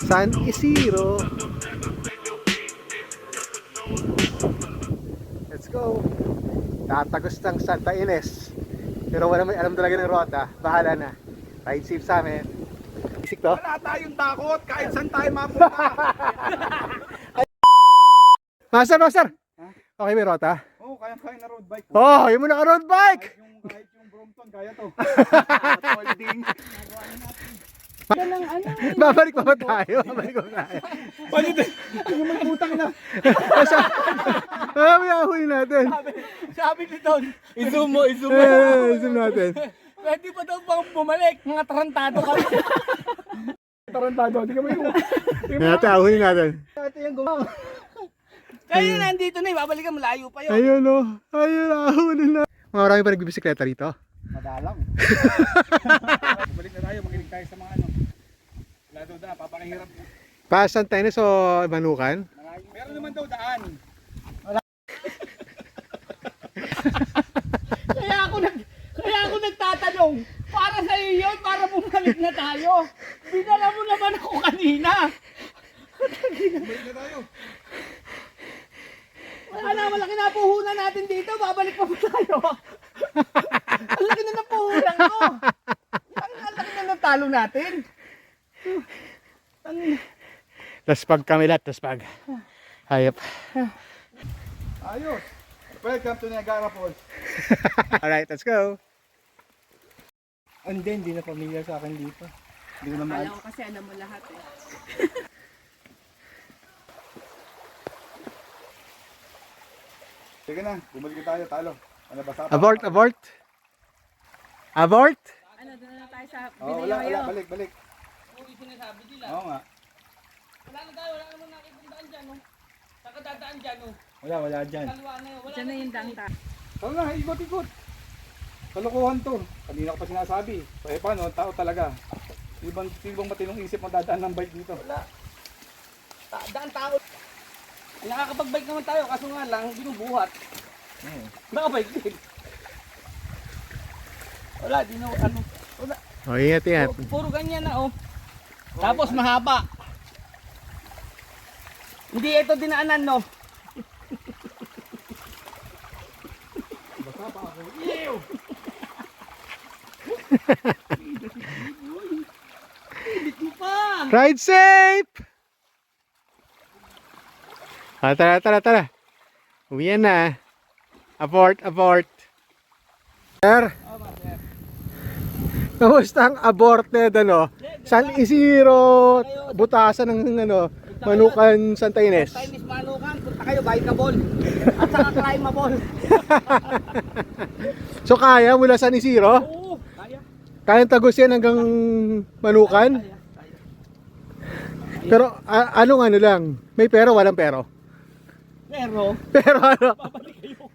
San Isidro. Let's go. Tatagos ng Santa Ines. Pero wala may alam talaga ng rota. Bahala na. Ride safe sa amin. Isik to? Wala tayong takot kahit saan tayo mapunta. Master! Okay, may rota? Oo, kaya na road bike. Oh, yung muna ka road bike! Kahit yung Brompton, kaya to. Holding. Babalik pa ba tayo? Babalik pa ba tayo? Palit eh. Yung may putang na. May ahoy natin. Sabi ni Don, i-zoom mo. Zoom natin. Pwede pa daw bang bumalik? Mga tarantado kami. Tarantado, di ka may Natin, ahoy natin. Ito yung gawa. Kaya nandito na, babalikan malayo pa yun. Ayun o. Ayun, ahoy nila. Mga marami pa nagbibisikleta rito. Madalang. Balik na tayo, makinig tayo sa mga ano. Wala daw daan, papakihirap. Pasan tayo so Manukan. Meron naman daw daan. Kaya ako nagtatanong, para sa iyo yun, para bumalik na tayo. Binala mo naman ako kanina. Balik na tayo. Wala na, malaki na puhunan natin dito, babalik pa tayo. Ang laki na ng puhunan ko. Ang laki na ng talo natin. Taspag kami lahat, taspag. Hayop. Ayos. Welcome to Niagara Falls. Alright, let's go. Hindi na familiar sa akin dito. Hindi ko naman. Kala ko kasi alam mo lahat eh. Sige na, bumalik na tayo, talo. Ano ba sa? Abort! Ano, doon na tayo sa Oh, Bidayoyo. balik. Oo, yung sinasabi nila. Oo nga. Wala na tayo, wala naman nakikita daan dyan, no? Saka dadaan dyan, no? Wala dyan. Kalwa na yun, wala Diyan na yung dangta. Talo na, ikot. Kalokohan to. Kanina ko pa sinasabi. Eh paano, tao talaga. Ibang matinong isip magdadaan ng bike dito. Wala. Daan tao. Ay, nakakapag-bike naman tayo, kaso nga lang, binubuhat. Nakabike din. Wala, di na, ano. Wala. Oh, ingat. Puro ganyan na, oh. Tapos mahaba. Hindi ito dinaanan, no? Basta pa ako. Bilit mo pa. Ride safe! Tara. Uwian na. Abort. Sir? Kamusta ang aborted San Isidro, butasan ng Manukan, Santa Ines. Chinese Manukan, punta kayo, bikeable. At saka climbable. So kaya mula San Isidro? Oo, kaya. Kayang tagos yan hanggang Manukan? Kaya. Pero anong lang? May pero, walang pero? Pero, Pero ano? babalik kayo.